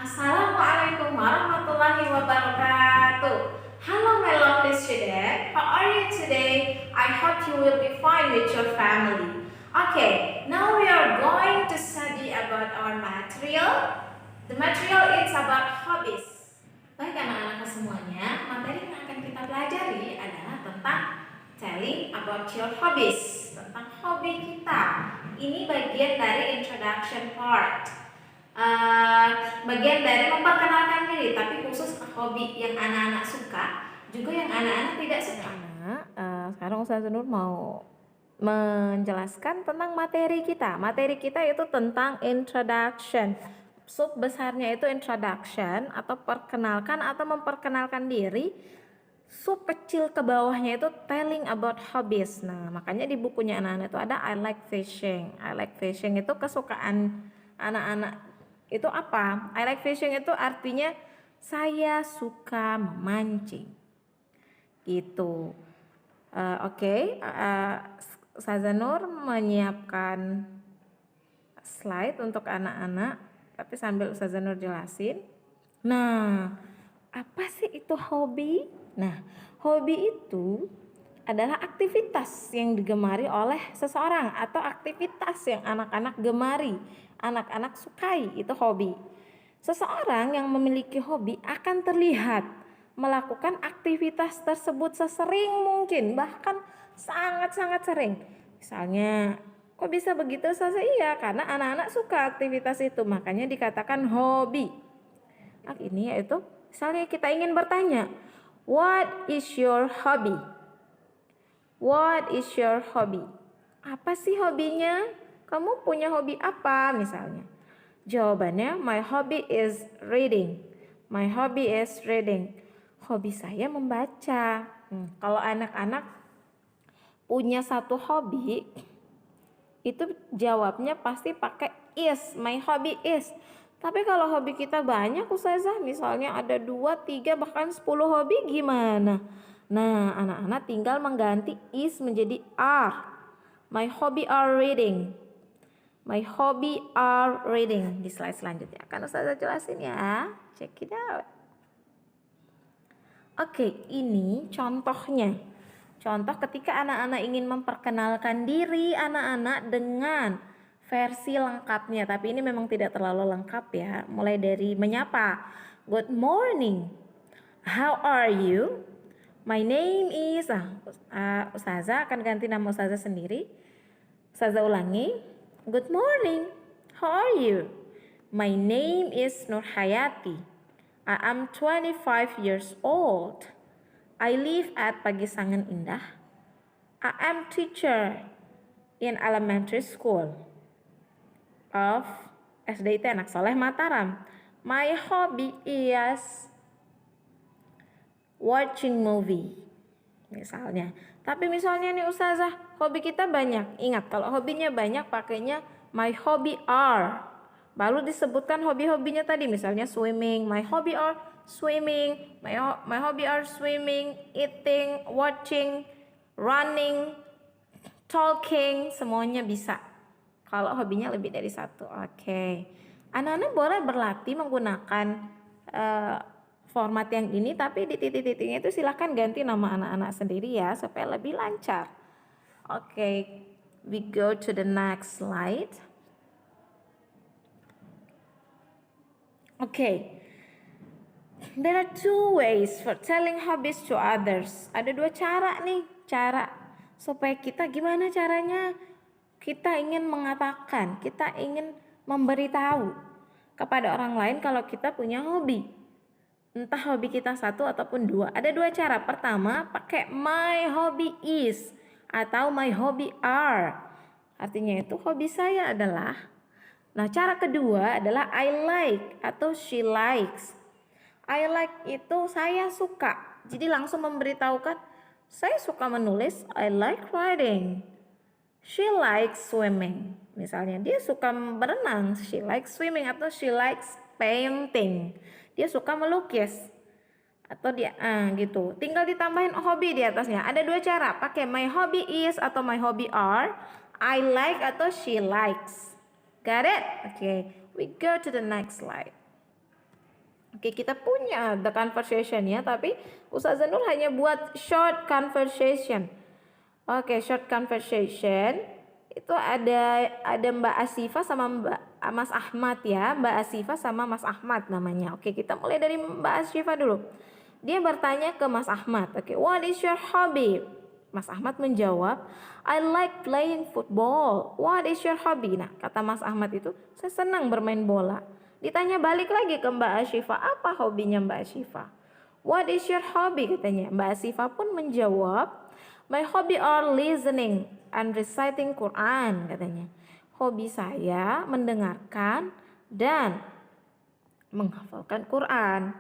Assalamualaikum warahmatullahi wabarakatuh. Hello my lovely student, how are you today? I hope you will be fine with your family. Okay, now we are going to study about our material. The material is about hobbies. Baik anak-anak semuanya, materi yang akan kita pelajari adalah tentang telling about your hobbies, tentang hobi kita. Ini bagian dari introduction part. Bagian dari memperkenalkan diri, tapi khusus ke hobi yang anak-anak suka, juga yang anak-anak tidak suka. Sekarang Ustazah Nur mau menjelaskan tentang materi kita. Materi kita itu tentang introduction. Sub besarnya itu introduction atau perkenalkan atau memperkenalkan diri. Sub kecil ke bawahnya itu telling about hobbies. Nah, makanya di bukunya anak-anak itu ada I like fishing. I like fishing itu kesukaan anak-anak. Itu apa? I like fishing itu artinya saya suka memancing. Gitu. Oke. Ustazah Nur menyiapkan slide untuk anak-anak, tapi sambil Ustazah Nur jelasin. Nah, apa sih itu hobi? Nah, hobi itu adalah aktivitas yang digemari oleh seseorang atau aktivitas yang anak-anak gemari, anak-anak sukai, itu hobi. Seseorang yang memiliki hobi akan terlihat melakukan aktivitas tersebut sesering mungkin, bahkan sangat-sangat sering. Misalnya, kok bisa begitu saja? Iya, karena anak-anak suka aktivitas itu, makanya dikatakan hobi. Nah, ini yaitu misalnya kita ingin bertanya, what is your hobby? What is your hobby? Apa sih hobinya? Kamu punya hobi apa misalnya? Jawabannya, my hobby is reading. My hobby is reading. Hobi saya membaca. Kalau anak-anak punya satu hobi, itu jawabnya pasti pakai is. My hobby is. Tapi kalau hobi kita banyak Ustazah, misalnya ada 2, 3, bahkan 10 hobi gimana? Nah, anak-anak tinggal mengganti is menjadi are. My hobby are reading. My hobby are reading. Di slide selanjutnya akan Ustazah jelasin ya. Check it out. Oke, ini contohnya. Contoh ketika anak-anak ingin memperkenalkan diri anak-anak dengan versi lengkapnya. Tapi ini memang tidak terlalu lengkap ya. Mulai dari menyapa. Good morning. How are you? My name is, Ustazah akan ganti nama Ustazah sendiri. Ustazah ulangi. Good morning. How are you? My name is Nur Hayati. I am 25 years old. I live at Pagisangan Indah. I am teacher in elementary school of SD Anak Soleh Mataram. My hobby is watching movie misalnya. Tapi misalnya nih Ustazah, hobi kita banyak. Ingat, kalau hobinya banyak pakainya my hobby are. Baru disebutkan hobi-hobinya tadi, misalnya swimming, my hobby are swimming, my hobby are swimming, eating, watching, running, talking, semuanya bisa. Kalau hobinya lebih dari satu. Oke. Anak-anak boleh berlatih menggunakan format yang ini, tapi di titik-titiknya itu silahkan ganti nama anak-anak sendiri ya, supaya lebih lancar. Oke, we go to the next slide. Oke, there are 2 ways for telling hobbies to others. Ada 2 cara nih, cara supaya kita gimana caranya kita ingin mengatakan, kita ingin memberitahu kepada orang lain kalau kita punya hobi. Entah hobi kita 1 ataupun 2. Ada 2 cara. Pertama, pakai my hobby is atau my hobby are. Artinya itu hobi saya adalah. Nah, cara kedua adalah I like atau she likes. I like itu saya suka. Jadi langsung memberitahukan saya suka menulis, I like writing. She likes swimming. Misalnya dia suka berenang, she likes swimming, atau she likes painting. Dia suka melukis. Atau dia gitu. Tinggal ditambahin hobi di atasnya. Ada 2 cara, pakai my hobby is atau my hobby are, I like atau she likes. Got it? Okay, we go to the next slide. Oke, kita punya the conversation ya, tapi Ustazah Nur hanya buat short conversation. Oke, short conversation itu ada Mbak Asifa sama Mas Ahmad ya. Mbak Asifa sama Mas Ahmad namanya. Oke, kita mulai dari Mbak Asifa dulu. Dia bertanya ke Mas Ahmad. Oke, what is your hobby? Mas Ahmad menjawab, I like playing football. What is your hobby? Nah, kata Mas Ahmad itu, saya senang bermain bola. Ditanya balik lagi ke Mbak Asyifa, apa hobinya Mbak Asyifa? What is your hobby? Katanya. Mbak Asyifa pun menjawab, my hobby are listening and reciting Quran, katanya. Hobi saya mendengarkan dan menghafalkan Quran.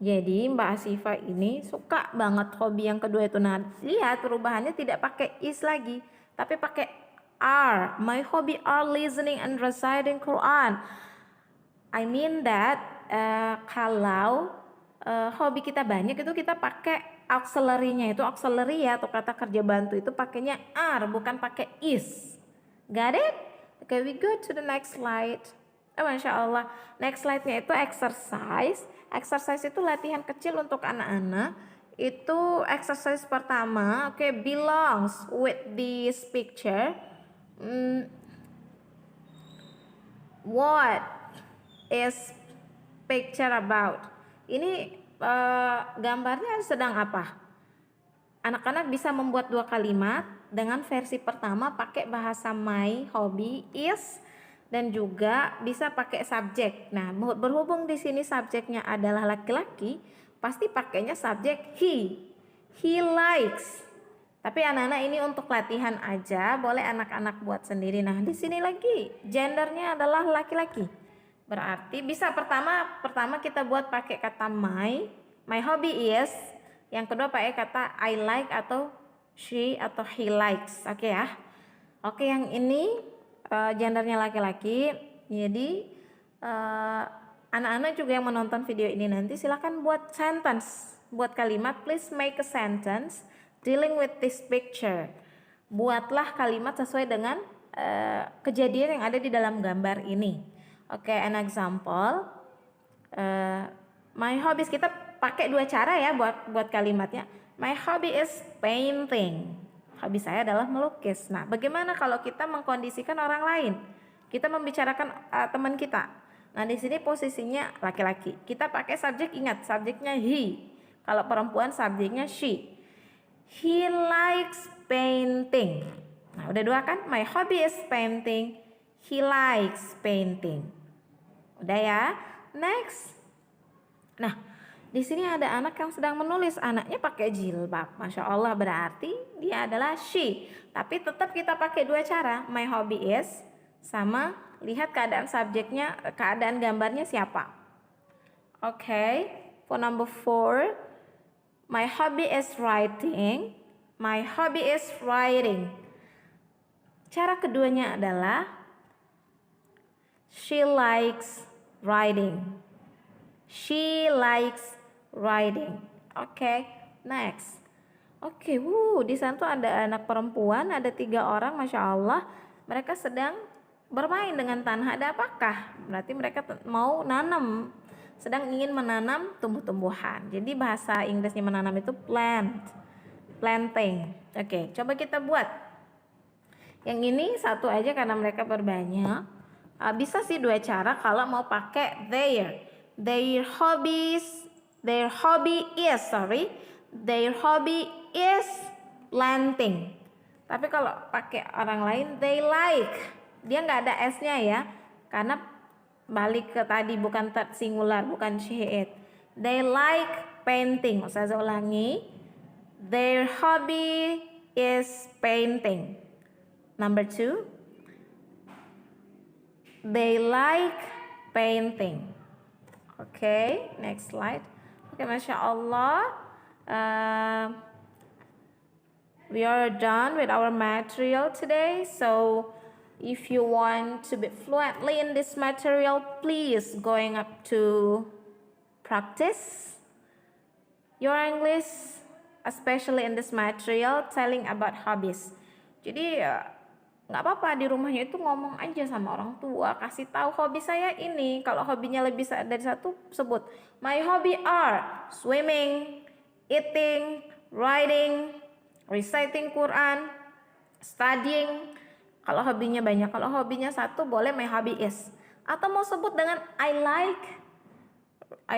Jadi Mbak Asifa ini suka banget hobi yang kedua itu. Nah, lihat perubahannya tidak pakai is lagi, tapi pakai are. My hobby are listening and reciting Quran. I mean that kalau hobi kita banyak itu kita pakai auxiliary-nya, itu auxiliary ya, atau kata kerja bantu itu pakainya are, bukan pakai is. Got it? Okay, we go to the next slide. Masya Allah. Next slide-nya itu exercise. Exercise itu latihan kecil untuk anak-anak. Itu exercise pertama, belongs with this picture. What is picture about? Ini gambarnya sedang apa? Anak-anak bisa membuat 2 kalimat dengan versi pertama pakai bahasa my, hobby, is, dan juga bisa pakai subjek. Nah, berhubung di sini subjeknya adalah laki-laki, pasti pakainya subjek he. He likes. Tapi anak-anak ini untuk latihan aja, boleh anak-anak buat sendiri. Nah, di sini lagi gendernya adalah laki-laki. Berarti bisa pertama kita buat pakai kata my hobby is. Yang kedua pakai kata I like atau she atau he likes. Oke ya. Oke, yang ini gendernya laki-laki. Jadi anak-anak juga yang menonton video ini nanti silakan buat sentence, buat kalimat. Please make a sentence dealing with this picture. Buatlah kalimat sesuai dengan kejadian yang ada di dalam gambar ini. Oke, an example. My hobbies, kita pakai 2 cara ya buat kalimatnya. My hobby is painting. Hobi saya adalah melukis. Nah, bagaimana kalau kita mengkondisikan orang lain? Kita membicarakan teman kita. Nah, di sini posisinya laki-laki. Kita pakai subjek, ingat subjeknya he. Kalau perempuan subjeknya she. He likes painting. Nah, udah 2 kan? My hobby is painting. He likes painting. Udah ya? Next. Nah, di sini ada anak yang sedang menulis, anaknya pakai jilbab. Masya Allah, berarti dia adalah she. Tapi tetap kita pakai 2 cara. My hobby is, sama lihat keadaan subjeknya, keadaan gambarnya siapa. Oke, for number 4, my hobby is writing. My hobby is writing. Cara keduanya adalah she likes writing. She likes writing. Oke, next. Oke, di sana tuh ada anak perempuan, ada 3 orang, Masya Allah. Mereka sedang bermain dengan tanah. Ada apakah? Berarti mereka mau nanam, sedang ingin menanam tumbuh-tumbuhan. Jadi bahasa Inggrisnya menanam itu planting. Oke, coba kita buat. Yang ini satu aja karena mereka berbanyak. Bisa sih 2 cara kalau mau pakai their hobby is planting. Tapi kalau pakai orang lain, they like, dia nggak ada s-nya ya, karena balik ke tadi, bukan third singular, bukan she it. They like painting. Saya ulangi, their hobby is painting. Number 2, they like painting. Okay, next slide. Okay, Masya Allah. We are done with our material today. So, if you want to be fluently in this material, please going up to practice your English, especially in this material telling about hobbies. Jadi nggak apa-apa di rumahnya itu ngomong aja sama orang tua, kasih tahu hobi saya ini. Kalau hobinya lebih dari satu, sebut my hobby are swimming, eating, riding, reciting Quran, studying. Kalau hobinya banyak, kalau hobinya satu boleh my hobby is. Atau mau sebut dengan I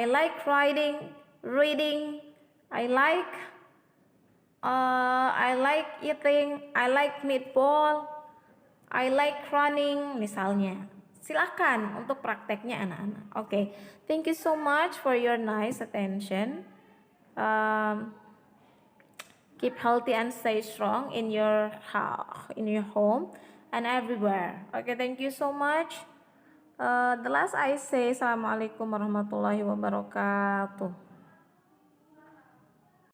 like riding, reading, I like eating, I like meatball, I like running misalnya. Silakan untuk prakteknya anak-anak. Oke, thank you so much for your nice attention. Keep healthy and stay strong in your home and everywhere. Okay, thank you so much. The last I say, Assalamualaikum warahmatullahi wabarakatuh.